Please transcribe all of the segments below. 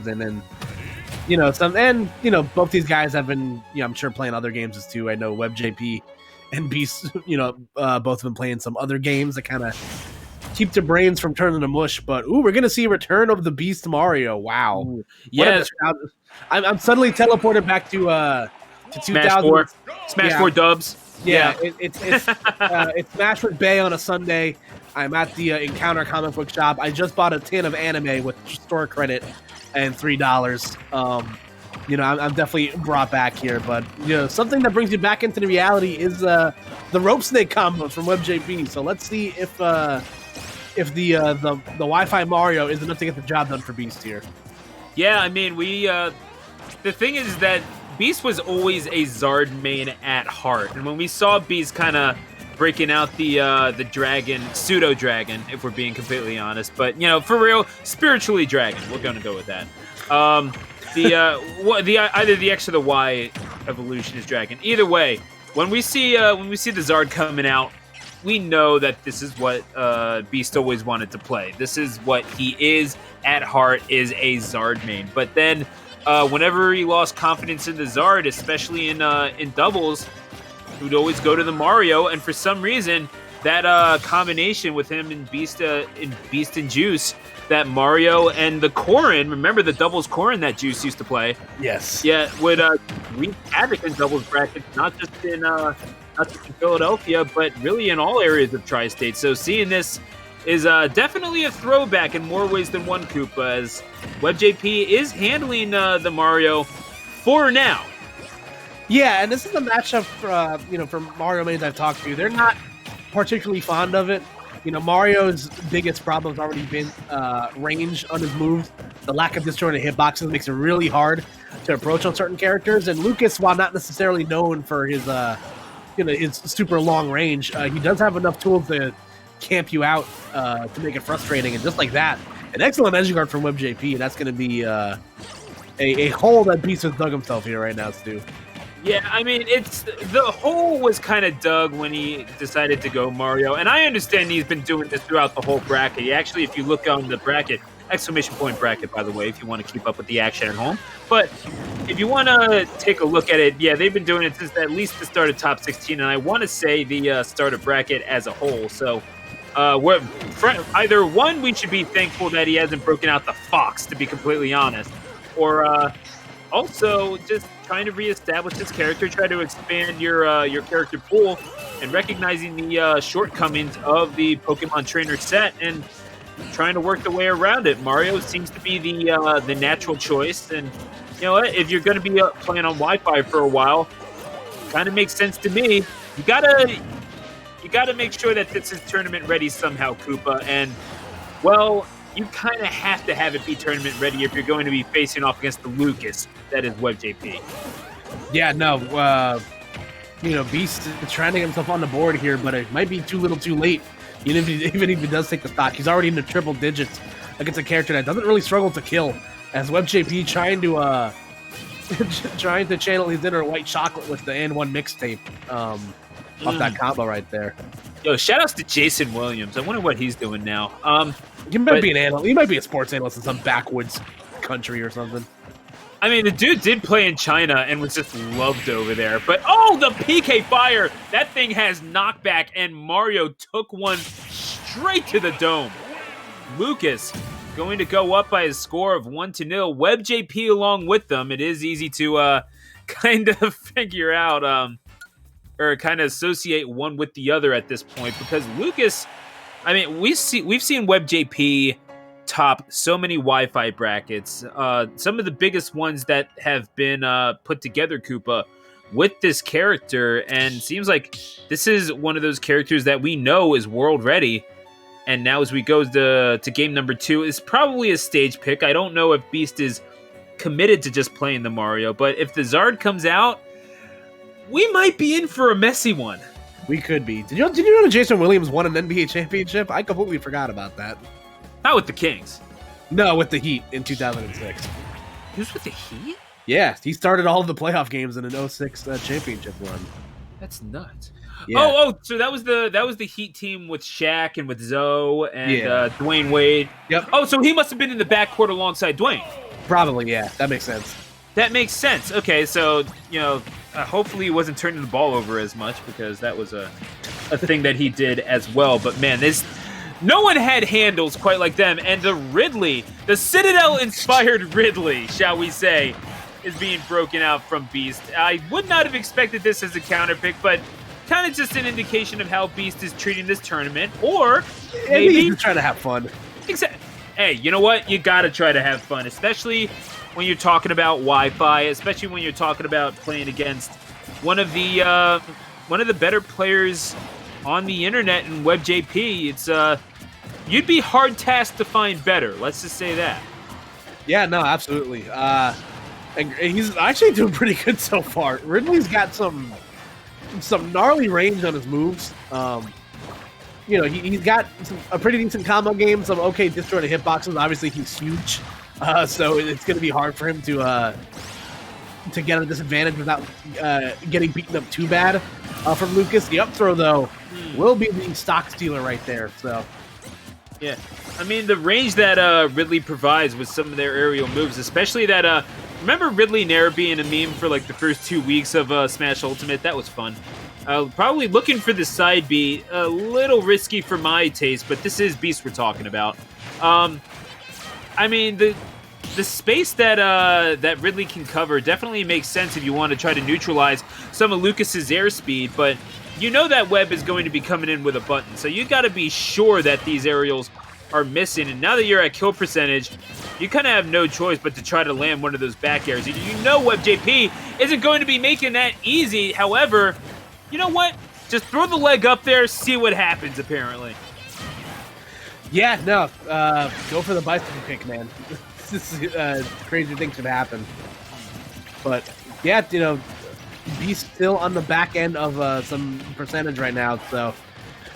season, and both these guys have been, I'm sure, playing other games too. I know WebbJP and Beast, both have been playing some other games that kind of keep their brains from turning to mush. But we're gonna see a return of the Beast Mario. Wow, yes, I'm suddenly teleported back to 2000. Smash 4 dubs. Yeah. It's Smash with Bay on a Sunday. I'm at the Encounter comic book shop. I just bought a tin of anime with store credit and $3. I'm definitely brought back here, but something that brings you back into the reality is the rope snake combo from WebbJP. So let's see if the Wi-Fi Mario is enough to get the job done for Beast here. Yeah, I mean, the thing is that Beast was always a Zard main at heart, and when we saw Beast kind of breaking out the dragon, pseudo dragon, if we're being completely honest, but for real, spiritually dragon, we're gonna go with that. Either the X or the Y evolution is dragon. Either way, when we see the Zard coming out, we know that this is what Beast always wanted to play. This is what he is at heart, is a Zard main. But then, whenever he lost confidence in the Zard, especially in doubles, he would always go to the Mario. And for some reason, that combination with him and Beast and Juice, that Mario and the Corrin, remember the doubles Corrin that Juice used to play? Yes. Yeah, would wreak havoc in doubles brackets, not just in Philadelphia, but really in all areas of Tri-State. So seeing this is definitely a throwback in more ways than one, Koopa, as WebbJP is handling the Mario for now. Yeah, and this is a matchup for Mario mains I've talked to. They're not particularly fond of it. Mario's biggest problem has already been range on his moves. The lack of disjointed hitboxes makes it really hard to approach on certain characters. And Lucas, while not necessarily known for his his super long range, he does have enough tools to camp you out to make it frustrating. And just like that, an excellent edge guard from WebbJP. That's going to be a hole that Beast has dug himself here right now, Stu. Yeah, I mean, the hole was kind of dug when he decided to go Mario, and I understand he's been doing this throughout the whole bracket. He actually, if you look on the bracket, exclamation point bracket, by the way, if you want to keep up with the action at home. But if you want to take a look at it, yeah, they've been doing it since at least the start of top 16, and I want to say the start of bracket as a whole. So either one, we should be thankful that he hasn't broken out the Fox, to be completely honest, or also just trying to reestablish his character, try to expand your character pool, and recognizing the shortcomings of the Pokemon Trainer set and trying to work the way around it. Mario seems to be the natural choice, and you know what? If you're going to be playing on Wi-Fi for a while, kind of makes sense to me. You gotta make sure that this is tournament ready somehow, Koopa, and well, you kind of have to have it be tournament ready if you're going to be facing off against the Lucas that is WebbJP. Yeah, no, Beast is trying to get himself on the board here, but it might be too little too late. Even if he does take the stock, he's already in the triple digits against a character that doesn't really struggle to kill, as WebbJP trying to channel his inner white chocolate with the N1 mixtape off that combo right there. Yo, shout outs to Jason Williams. I wonder what he's doing now. He might be an analyst. He might be a sports analyst in some backwoods country or something. I mean, the dude did play in China and was just loved over there. But, oh, the PK Fire! That thing has knockback, and Mario took one straight to the dome. Lucas going to go up by a score of 1-0. WebbJP along with them. It is easy to kind of figure out or kind of associate one with the other at this point, because Lucas, I mean, we've seen WebbJP top so many Wi-Fi brackets, some of the biggest ones that have been put together, Koopa, with this character, and seems like this is one of those characters that we know is world ready. And now as we go to game number 2, is probably a stage pick. I don't know if Beast is committed to just playing the Mario, but if the Zard comes out, we might be in for a messy one. We could be. Did you know that Jason Williams won an NBA championship? I completely forgot about that. Not with the Kings. No, with the Heat in 2006. He was with the Heat? Yeah, he started all of the playoff games in an 06 championship run. That's nuts. Yeah. Oh, so that was the Heat team with Shaq and with Zoe and Dwayne Wade. Yep. Oh, so he must have been in the backcourt alongside Dwayne. Probably, yeah. That makes sense. That makes sense. Okay, so, hopefully he wasn't turning the ball over as much because that was a thing that he did as well. But, man, no one had handles quite like them. And the Ridley, the Citadel-inspired Ridley, shall we say, is being broken out from Beast. I would not have expected this as a counter pick, but kind of just an indication of how Beast is treating this tournament. Or maybe he's trying to have fun. Exactly. Hey, you know what? You got to try to have fun, especially when you're talking about Wi-Fi, especially when you're talking about playing against one of the better players on the internet in WebbJP. It's you'd be hard tasked to find better. Let's just say that. Yeah, no, absolutely. And he's actually doing pretty good so far. Ridley's got some gnarly range on his moves. He's got a pretty decent combo game, some okay disjointed hitboxes. Obviously, he's huge. So it's going to be hard for him to get a disadvantage without getting beaten up too bad from Lucas. The up throw, though, will be the stock stealer right there. So, yeah. I mean, the range that Ridley provides with some of their aerial moves, especially that, remember Ridley Nair being a meme for like the first 2 weeks of Smash Ultimate? That was fun. Probably looking for the side B, a little risky for my taste, but this is Beast we're talking about. I mean, the space that Ridley can cover definitely makes sense if you want to try to neutralize some of Lucas's airspeed, but you know that Webb is going to be coming in with a button, so you got to be sure that these aerials are missing, and now that you're at kill percentage, you kind of have no choice but to try to land one of those back airs. You know WebbJP isn't going to be making that easy. However, you know what? Just throw the leg up there, see what happens, apparently. Yeah, no. Go for the bicycle kick, man. Crazy things could happen. But, yeah, Beast still on the back end of some percentage right now, so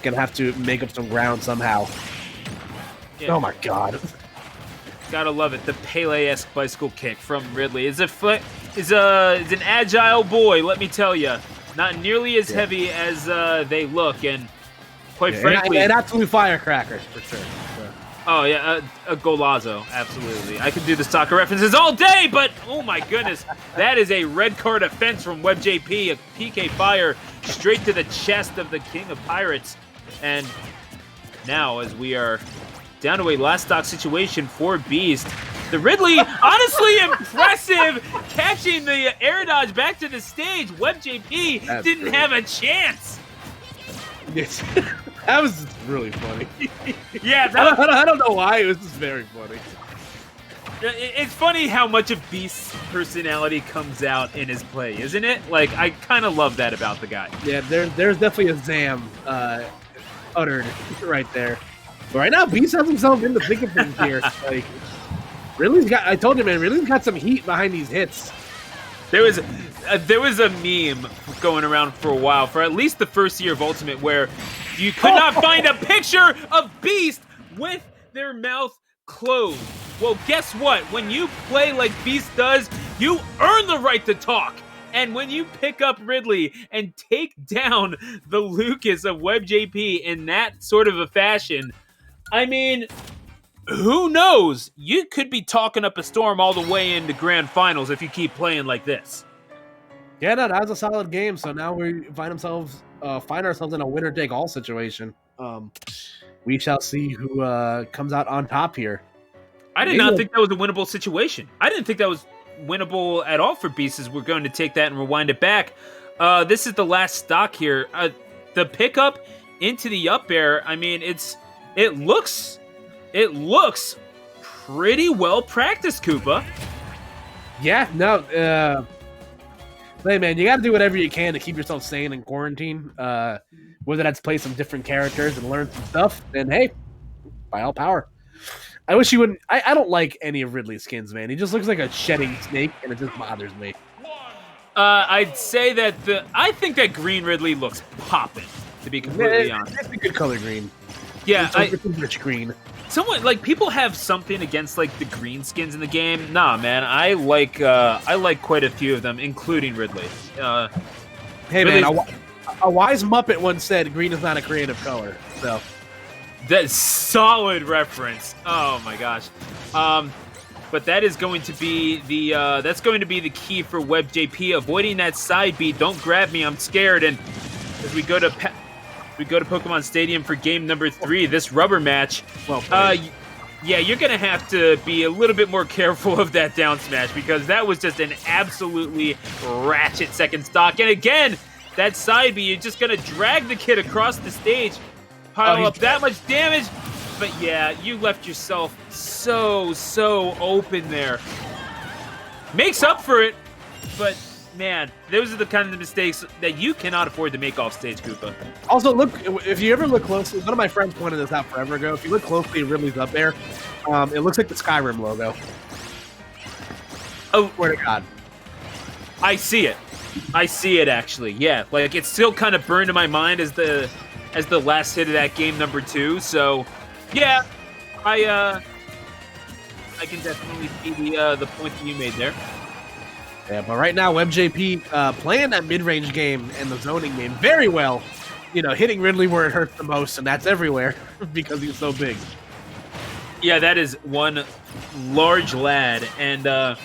gonna have to make up some ground somehow. Yeah. Oh, my God. Gotta love it. The Pele-esque bicycle kick from Ridley. Is an agile boy, let me tell you. Not nearly as heavy as they look, and quite frankly... And absolute firecrackers, for sure. So. Oh, yeah, a golazo, absolutely. I could do the soccer references all day, but oh my goodness, that is a red card offense from WebbJP, a PK fire straight to the chest of the King of Pirates. And now, as we are down to a last stock situation for Beast, the Ridley, honestly impressive, catching the air dodge back to the stage. WebbJP didn't have a chance. Yes. That was really funny. Yeah, I don't know why. It was just very funny. It's funny how much of Beast's personality comes out in his play, isn't it? Like, I kind of love that about the guy. Yeah, there's definitely a Zam uttered right there. But right now, Beast has himself in the thick of things here. Like, I told you, man, Ridley's got some heat behind these hits. There was a meme going around for a while, for at least the first year of Ultimate, where you could not find a picture of Beast with their mouth closed. Well, guess what? When you play like Beast does, you earn the right to talk. And when you pick up Ridley and take down the Lucas of WebbJP in that sort of a fashion, I mean, who knows? You could be talking up a storm all the way into grand finals if you keep playing like this. Yeah, no, that was a solid game. So now we find ourselves in a winner-take-all situation. We shall see who comes out on top here. I did not think that was a winnable situation. I didn't think that was winnable at all for Beast, as we're going to take that and rewind it back. This is the last stock here. The pickup into the up air, I mean, it looks pretty well practiced, Koopa. Yeah, no. Hey, man, you got to do whatever you can to keep yourself sane in quarantine. Whether that's play some different characters and learn some stuff, then hey, by all power. I wish he wouldn't. I don't like any of Ridley's skins, man. He just looks like a shedding snake, and it just bothers me. I'd say that I think that green Ridley looks popping, to be completely honest. It's a good color green. Yeah, it's rich green. Somewhat like people have something against like the green skins in the game. Nah, man, I like quite a few of them, including Ridley. Hey, Ridley's, man, a wise Muppet once said, "Green is not a creative color." So that's solid reference. Oh my gosh. But that is going to be the key for WebbJP, avoiding that side beat. Don't grab me, I'm scared. And as we go to Pokemon Stadium for game number 3, this rubber match. Well, yeah, you're gonna have to be a little bit more careful of that down smash, because that was just an absolutely ratchet second stock. And again, that side B, you're just gonna drag the kid across the stage, pile up that much damage. But yeah, you left yourself so open there. Makes up for it, but man, those are the kind of mistakes that you cannot afford to make off stage, Koopa. Also, look, if you ever look closely, one of my friends pointed this out forever ago. If you look closely, Ridley's up there. It looks like the Skyrim logo. Oh, swear to God. I see it. I see it, actually. Yeah, like it's still kind of burned in my mind as the last hit of that game number 2. So, yeah, I can definitely see the point that you made there. Yeah, but right now, WebbJP playing that mid-range game and the zoning game very well. You know, hitting Ridley where it hurts the most, and that's everywhere because he's so big. Yeah, that is one large lad, and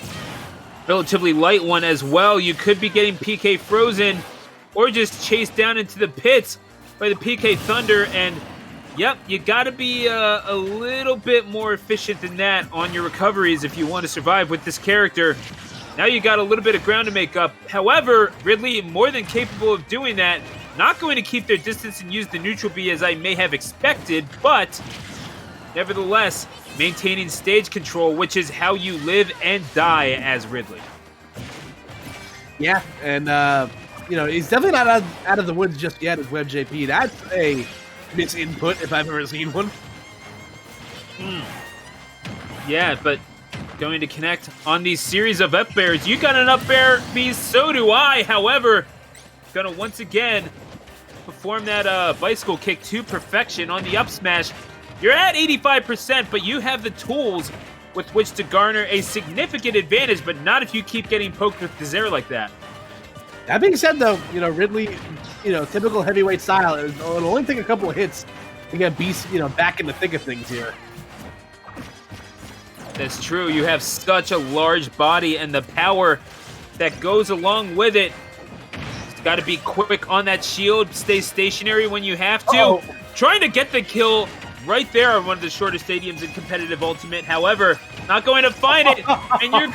relatively light one as well. You could be getting PK frozen or just chased down into the pits by the PK Thunder, and yep, you got to be a little bit more efficient than that on your recoveries if you want to survive with this character. Now you got a little bit of ground to make up. However, Ridley more than capable of doing that. Not going to keep their distance and use the neutral B as I may have expected, but nevertheless, maintaining stage control, which is how you live and die as Ridley. Yeah, and you know, he's definitely not out of the woods just yet as WebbJP. That's a misinput if I've ever seen one. Yeah, but going to connect on these series of up airs. You got an up air, Beast, so do I. However, gonna once again perform that bicycle kick to perfection on the up smash. You're at 85%, but you have the tools with which to garner a significant advantage, but not if you keep getting poked with Desire like that. That being said, though, you know, Ridley, you know, typical heavyweight style, it'll only take a couple of hits to get Beast, you know, back in the thick of things here. That's true. You have such a large body, and the power that goes along with it. Got to be quick on that shield. Stay stationary when you have to. Trying to get the kill right there on one of the shortest stadiums in competitive Ultimate. However, not going to find it, and you're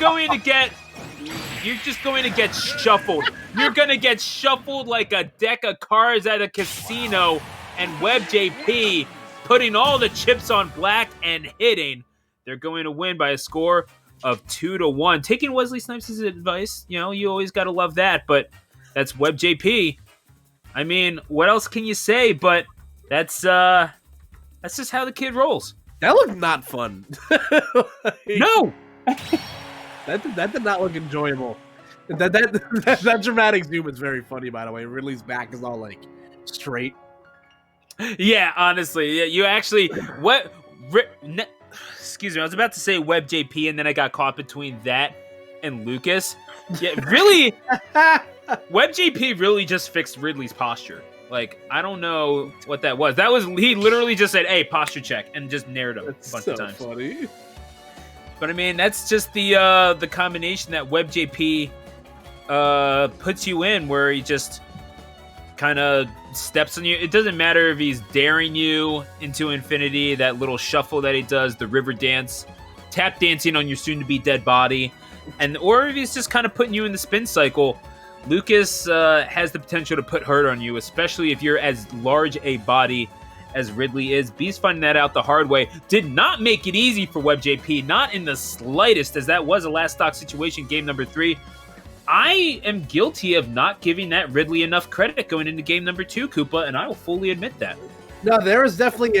just going to get shuffled. You're going to get shuffled like a deck of cards at a casino, and WebbJP putting all the chips on black and hitting. They're going to win by a score of 2-1. Taking Wesley Snipes' advice, you know, you always got to love that, but that's WebbJP. I mean, what else can you say? But that's just how the kid rolls. That looked not fun. No! That did not look enjoyable. That dramatic zoom is very funny, by the way. Ridley's back is all, like, straight. Yeah, honestly. Yeah, you actually... Excuse me, I was about to say WebbJP, and then I got caught between that and Lucas. Yeah, really... WebbJP really just fixed Ridley's posture. Like, I don't know what that was. He literally just said, hey, posture check, and just nared him a bunch of times. Funny. But I mean, that's just the combination that WebbJP puts you in, where he just kind of steps on you. It doesn't matter if he's daring you into infinity, that little shuffle that he does, the river dance, tap dancing on your soon-to-be dead body, or if he's just kind of putting you in the spin cycle. Lucas has the potential to put hurt on you, especially if you're as large a body as Ridley is. Beast finding that out the hard way. Did not make it easy for WebbJP, not in the slightest, as that was a last stock situation, game number 3. I am guilty of not giving that Ridley enough credit going into game number 2, Koopa, and I will fully admit that. No, there is definitely